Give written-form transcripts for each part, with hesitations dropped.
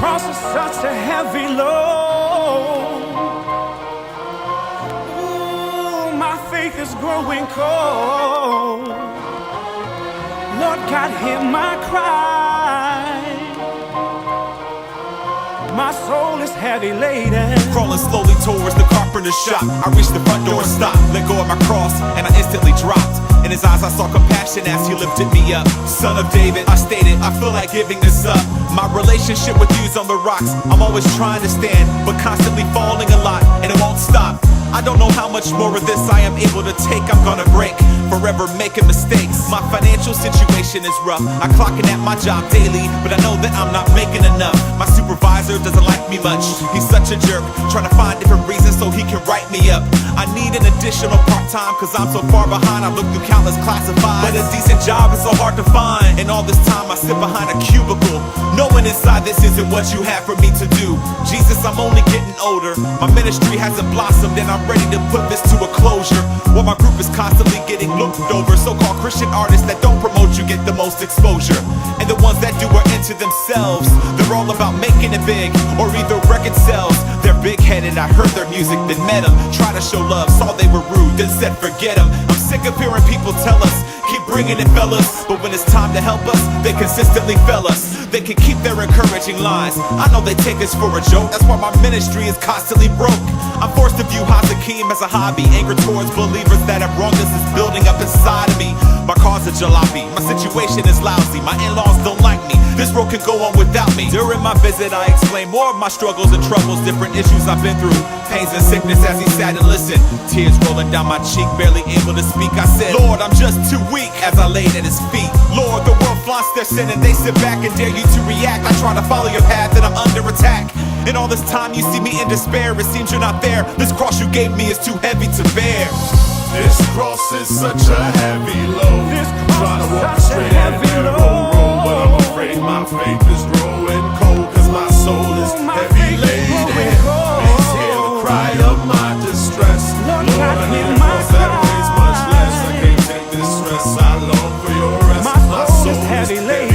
cross is such a heavy load. Ooh, my faith is growing cold. Lord God, hear my cry. My soul is heavy laden. Crawling slowly towards the carpenter's shop, I reached the front door and stopped. Let go of my cross and I instantly dropped. In his eyes I saw compassion as he lifted me up. Son of David, I stated, I feel like giving this up. My relationship with you's on the rocks. I'm always trying to stand, but constantly falling a lot, and it won't stop. I don't know how much more of this I am able to take. I'm gonna break, forever making mistakes. My financial situation is rough. I clocking at my job daily, but I know that I'm not making enough. My supervisor doesn't like me much. He's such a jerk, trying to find different reasons so he can write me up. I need an additional part-time, cause I'm so far behind. I've looked through countless classifieds, but a decent job is so hard to find. And all this time I sit behind a cubicle, knowing inside this isn't what you have for me to do. Jesus, I'm only getting older. My ministry hasn't blossomed, and I'm ready to put this to a closure. While my group is constantly getting looked over, so-called Christian artists that don't promote you get the most exposure. And the ones that do are into themselves. They're all about making it big, or either record sales. They're big-headed, I heard their music, then met them. Try to show love, saw they were rude, then said forget them. I'm sick of hearing people tell us, keep bringing it fellas, but when it's time to help us, they consistently fail us. They can keep their encouraging lines, I know they take us for a joke. That's why my ministry is constantly broke. I'm forced to view Hazakim as a hobby. Anger towards believers that have wronged us is building up inside of me. My car's a jalopy, my situation is lousy. My in-laws don't like me, this road can go on without me. During my visit I explained more of my struggles and troubles, different issues I've been through, pains and sickness as he sat and listened. Tears rolling down my cheek, barely able to speak. I said, Lord, I'm just too weak, as I laid at his feet. Lord, the world flaunts their sin and they sit back and dare you to react. I try to follow your path and I'm under attack. And all this time you see me in despair, it seems you're not there. This cross you gave me is too heavy to bear. This cross is such a heavy load. This Trying to walk cross the is such a straight and heavy narrow load. road, but I'm afraid my faith is growing cold, cause my soul is My heavy faith is laden. growing cold. Please hear the cry of my distress. Lord, Lord, God, I hear need a my cross that weighs much less. I cry. can't take this stress, I long for your rest. My soul is heavy laden.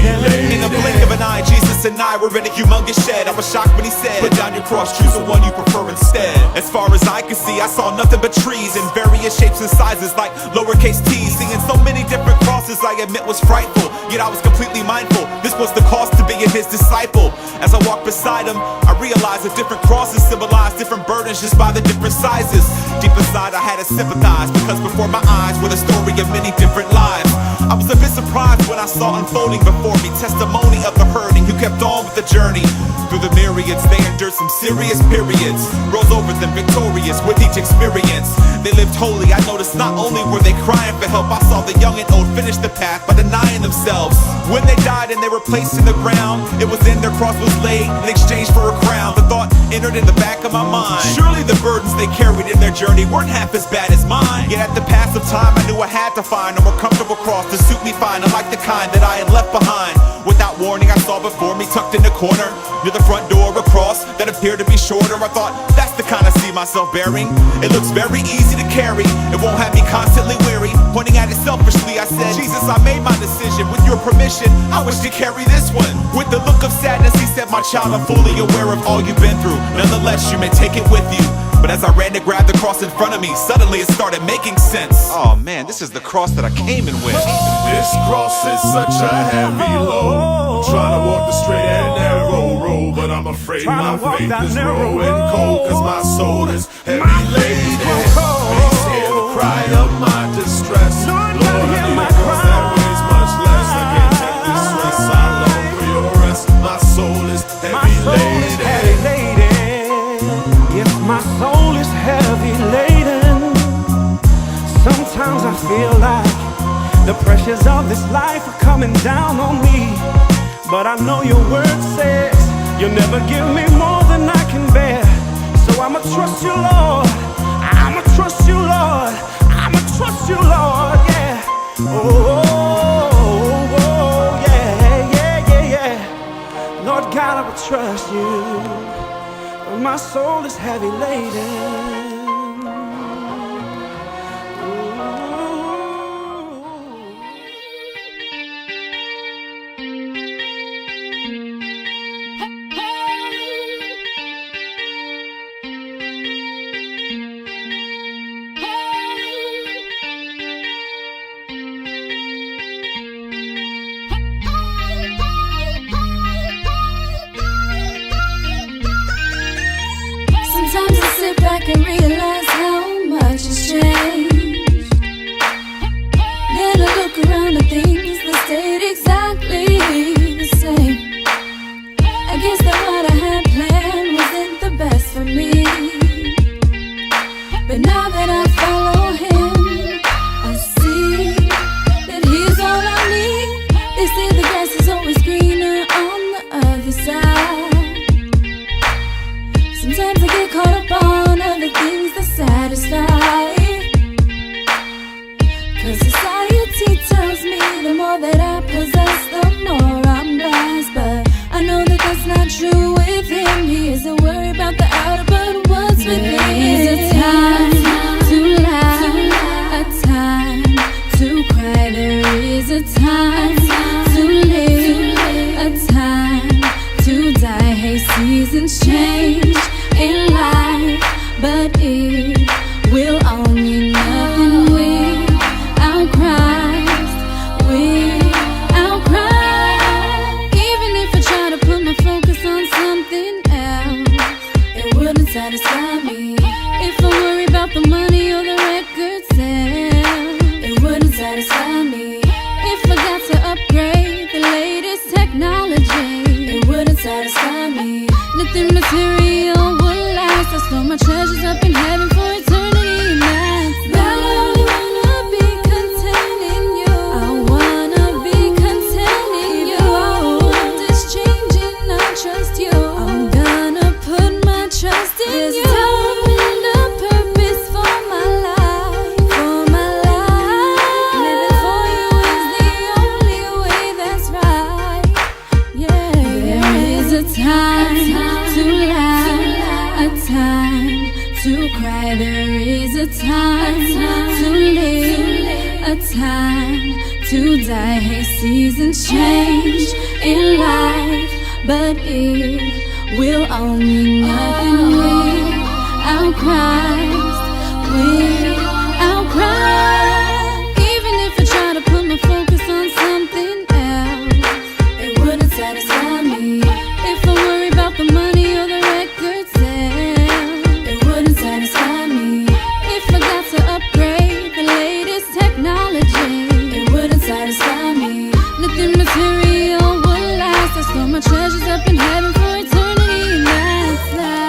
In the blink of an eye, Jesus and I were in a humongous shed. I was shocked when he said, put down your cross, choose the one you prefer instead. As far as I could see, I saw nothing but trees in various shapes and sizes, like lowercase t's. Seeing so many different crosses, I admit was frightful, yet I was completely mindful. This was the cost to being his disciple. As I walked beside him, I realized that different crosses symbolize different burdens just by the different sizes. Deep inside I had to sympathize, because before my eyes were the story of many different lives. I was a bit surprised when I saw unfolding before me testimony of the hurting who kept on with the journey. Through the myriads, they endured some serious periods, rose over them victorious with each experience. They lived holy, I noticed not only were they crying for help, I saw the young and old finish the path by denying themselves. When they died and they were placed in the ground, it was then their cross was laid in exchange for a crown. The thought entered in the back of my mind, surely the burdens they carried in their journey weren't half as bad as mine. Yet at the pass of time I knew I had to find a more comfortable cross to suit me fine, unlike the kind that I had left behind. Without warning I saw before me, tucked in the corner near the front door, a cross that appeared to be shorter. I thought, that's the kind I see myself bearing. It looks very easy to carry, it won't have me constantly weary. Pointing at it selfishly I said, Jesus, I made my decision. With your permission, I wish to carry this one. With a look of sadness he said, my child, I'm fully aware of all you've been through. Nonetheless, you may take it with you. But as I ran to grab the cross in front of me, suddenly it started making sense. Oh man, this is the cross that I came in with. This cross is such a heavy load. I'm trying to walk the straight and narrow road, but I'm afraid my faith is growing cold, cause my soul is heavy laden. Please hear the cry of my distress. Lord, I need a cross that weighs much less. I can't take this stress, I long for your rest. My soul is heavy laden. Yes, my soul is heavy laden. Sometimes I feel like the pressures of this life are coming down on me. But I know your word says you'll never give me more than I can bear. So I'ma trust you, Lord. I'ma trust you, Lord. I'ma trust you, Lord, yeah. Oh, yeah, yeah, yeah, yeah. Lord God, I will trust you. But my soul is heavy laden. Hey, hey. is a worry about the outer, but what's within. There is a time to laugh, a time to cry. There is a time to live, a time to die. Hey, seasons change in life, but it will all mean nothing without Christ, without Christ. Even if I try to put my focus on something else, it wouldn't satisfy me. If I worry about the money or the record sale, it wouldn't satisfy me. If I got to upgrade the latest technology, it wouldn't satisfy me. Nothing material will last. I store my treasures up in heaven for eternity, and that's that. I wanna be content in you. I wanna be content in you. The world is changing, I trust you. I'm gonna put my trust in you. Find a purpose for my life, for my life. Living for you is the only way that's right. Yeah, there is a time to laugh, a time to cry. There is a time to live, a time to die. Hey, seasons change in life, but it will all mean nothing without Christ, without Christ. Even if I try to put my focus on something else, it wouldn't satisfy me. If I worry about the money or the record sale, it wouldn't satisfy me. If I got to upgrade the latest technology, it wouldn't satisfy me. Nothing material will last. I store my treasures up in heaven for eternity, and that's that.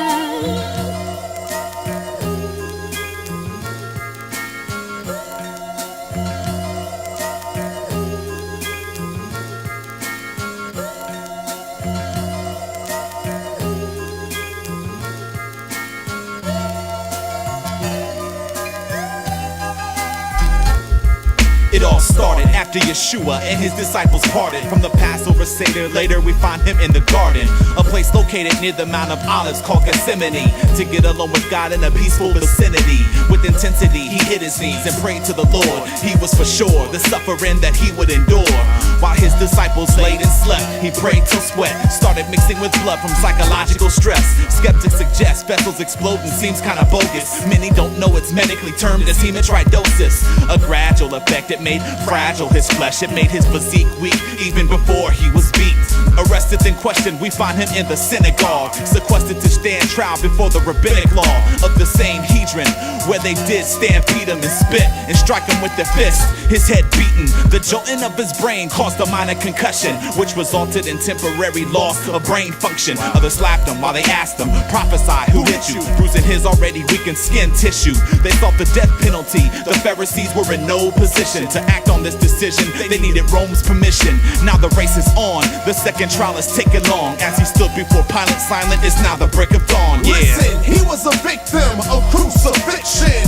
It all started after Yeshua and his disciples parted from the Passover Seder. Later we find him in the garden, a place located near the Mount of Olives called Gethsemane, to get alone with God in a peaceful vicinity. With intensity he hit his knees and prayed to the Lord. He was for sure the suffering that he would endure. While his disciples laid and slept, he prayed till sweat started mixing with blood from psychological stress. Skeptics suggest vessels exploding seems kinda bogus. Many don't know it's medically termed as hematidrosis, a gradual effect. It made fragile his flesh, it made his physique weak even before he was beat. Arrested and questioned, we find him in the synagogue, sequestered to stand trial before the rabbinic law of the same Hedron, where they did stampede him and spit and strike him with their fist. His head beaten, the jolting of his brain caused a minor concussion, which resulted in temporary loss of brain function. Others slapped him while they asked him, prophesy, who hit you? Bruising his already weakened skin tissue. They sought the death penalty. The Pharisees were in no position to act on this decision. They needed Rome's permission. Now the race is on. The second trial is taking long. As he stood before Pilate silent, it's now the break of dawn. Yeah. Listen, he was a victim of crucifixion,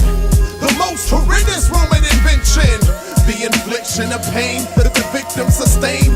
the most horrendous Roman invention. The infliction of pain that the victim sustained